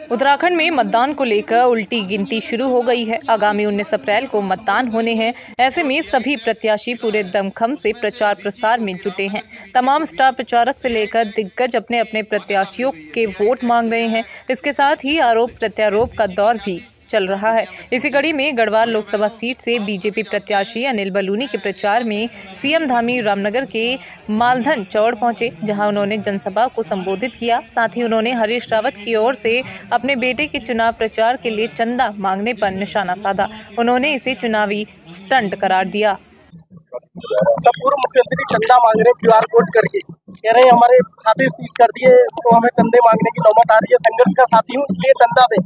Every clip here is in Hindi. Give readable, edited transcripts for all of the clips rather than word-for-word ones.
उत्तराखंड में मतदान को लेकर उल्टी गिनती शुरू हो गई है। आगामी 19 अप्रैल को मतदान होने हैं। ऐसे में सभी प्रत्याशी पूरे दमखम से प्रचार प्रसार में जुटे हैं। तमाम स्टार प्रचारक से लेकर दिग्गज अपने अपने प्रत्याशियों के वोट मांग रहे हैं। इसके साथ ही आरोप प्रत्यारोप का दौर भी चल रहा है। इसी कड़ी में गढ़वाल लोकसभा सीट से बीजेपी प्रत्याशी अनिल बलूनी के प्रचार में सीएम धामी रामनगर के मालधन चौड़ पहुंचे, जहां उन्होंने जनसभा को संबोधित किया। साथ ही उन्होंने हरीश रावत की ओर से अपने बेटे के चुनाव प्रचार के लिए चंदा मांगने पर निशाना साधा। उन्होंने इसे चुनावी स्टंट करार दिया। पूर्व मुख्यमंत्री चंदा मांग रहे QR कोड करके, कह रहे हमारे खाते सीज कर दिए तो हमें चंदे मांगने की नौबत आ रही है। संघर्ष का साथी हूँ, इसलिए चंदा दे।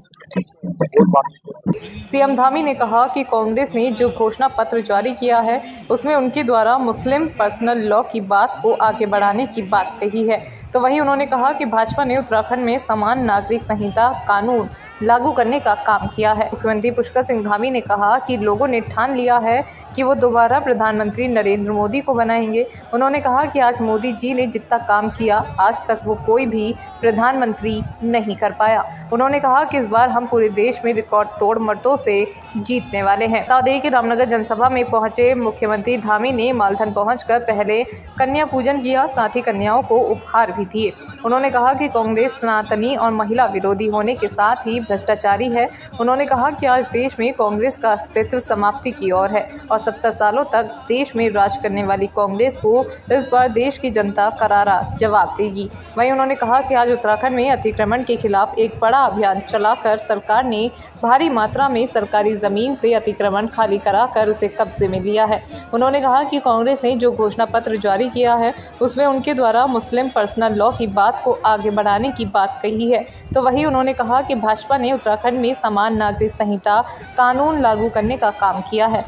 सीएम धामी ने कहा कि कांग्रेस ने जो घोषणा पत्र जारी किया है उसमें उनके द्वारा मुस्लिम पर्सनल लॉ की बात को आगे बढ़ाने की बात कही है। तो वहीं उन्होंने कहा कि भाजपा ने उत्तराखंड में समान नागरिक संहिता कानून लागू करने का काम किया है। मुख्यमंत्री पुष्कर सिंह धामी ने कहा कि लोगों ने ठान लिया है कि वो दोबारा प्रधानमंत्री नरेंद्र मोदी को बनाएंगे। उन्होंने कहा कि आज मोदी जी ने जितना काम किया आज तक वो कोई भी प्रधानमंत्री नहीं कर पाया। उन्होंने कहा कि इस बार हम पूरे देश में रिकॉर्ड तोड़ मतों से जीतने वाले हैं। बता दें कि रामनगर जनसभा में पहुंचे मुख्यमंत्री धामी ने मालधन पहुंचकर पहले कन्या पूजन किया, साथ ही कन्याओं को उपहार भी दिए। उन्होंने कहा कि कांग्रेस सनातनी और महिला विरोधी होने के साथ ही भ्रष्टाचारी है। उन्होंने कहा कि आज देश में कांग्रेस का अस्तित्व समाप्ति की ओर है और 70 सालों तक देश में राज करने वाली कांग्रेस को इस बार देश की जनता करारा जवाब देगी। वहीं उन्होंने कहा कि आज उत्तराखंड में अतिक्रमण के खिलाफ एक बड़ा अभियान चलाकर सरकार ने भारी मात्रा में सरकारी जमीन से अतिक्रमण खाली कराकर उसे कब्जे में लिया है। उन्होंने कहा कि कांग्रेस ने जो घोषणा पत्र जारी किया है उसमें उनके द्वारा मुस्लिम पर्सनल लॉ की बात को आगे बढ़ाने की बात कही है। तो वहीं उन्होंने कहा कि भाजपा ने उत्तराखंड में समान नागरिक संहिता कानून लागू करने का काम किया है।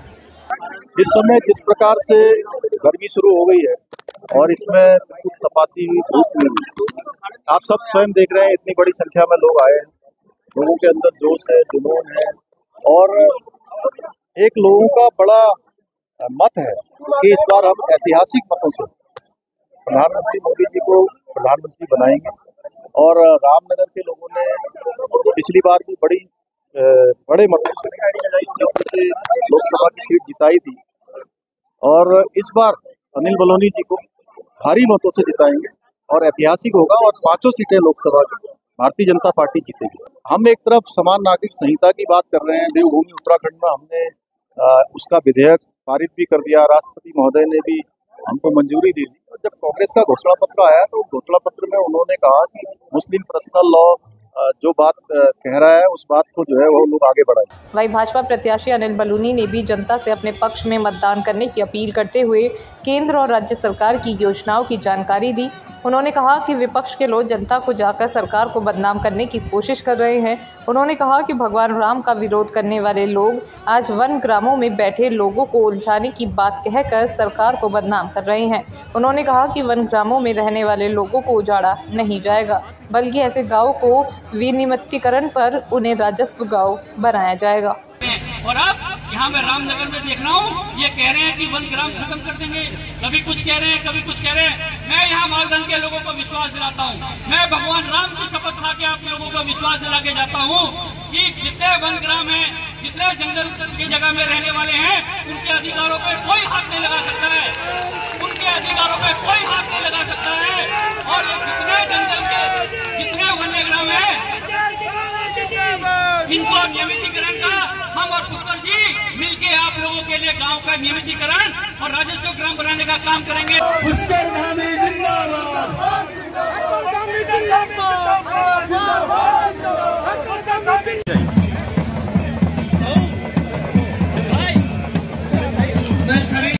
इस समय जिस प्रकार से गर्मी शुरू हो गई है और इसमें तपाती हुई धूप में आप सब स्वयं देख रहे हैं, इतनी बड़ी संख्या में लोग आए हैं। लोगों के अंदर जोश है, जुनून है और एक लोगों का बड़ा मत है कि इस बार हम ऐतिहासिक मतों से प्रधानमंत्री मोदी जी को प्रधानमंत्री बनाएंगे। और रामनगर के लोगों ने पिछली बार भी बड़े मतों से इस क्षेत्र से लोकसभा की सीट जिताई थी और इस बार अनिल बलूनी जी को भारी मतों से जिताएंगे और ऐतिहासिक होगा और 5 सीटें लोकसभा की भारतीय जनता पार्टी जीतेगी। हम एक तरफ समान नागरिक संहिता की बात कर रहे हैं। देवभूमि उत्तराखंड में हमने उसका विधेयक पारित भी कर दिया, राष्ट्रपति महोदय ने भी हमको मंजूरी दे दी। और जब कांग्रेस का घोषणा पत्र आया तो उस घोषणा पत्र में उन्होंने कहा कि मुस्लिम पर्सनल लॉ जो बात कह रहा है उस बात को जो है वो लोग आगे बढ़ाएं। वहीं भाजपा प्रत्याशी अनिल बलूनी ने भी जनता से अपने पक्ष में मतदान करने की अपील करते हुए केंद्र और राज्य सरकार की योजनाओं की जानकारी दी। उन्होंने कहा कि विपक्ष के लोग जनता को जाकर सरकार को बदनाम करने की कोशिश कर रहे हैं। उन्होंने कहा कि भगवान राम का विरोध करने वाले लोग आज वन ग्रामों में बैठे लोगों को उलझाने की बात कहकर सरकार को बदनाम कर रहे हैं। उन्होंने कहा कि वन ग्रामों में रहने वाले लोगों को उजाड़ा नहीं जाएगा, बल्कि ऐसे गाँव को विनियमितीकरण पर उन्हें राजस्व गाँव बनाया जाएगा। और अब यहाँ मैं रामनगर में देख रहा हूँ, ये कह रहे हैं कि वन ग्राम खत्म कर देंगे, कभी कुछ कह रहे हैं, कभी कुछ कह रहे हैं। मैं यहाँ मालधन के लोगों को विश्वास दिलाता हूँ, मैं भगवान राम की शपथ खा के आप लोगों को विश्वास दिला के जाता हूँ कि जितने वन ग्राम है, जितने जंगल की जगह में रहने वाले हैं, उनके अधिकारों पे कोई हाथ नहीं लगा सकता है, उनके अधिकारों पे कोई हाथ नहीं लगा सकता है। और ये जितने जंगल के जितने वन्य ग्राम है इनको नियमितीकरण का हम और पुष्कर जी मिलके आप लोगों के लिए गांव का नियमितीकरण और राजस्व ग्राम बनाने का काम करेंगे। पुष्कर धामी जिंदाबाद।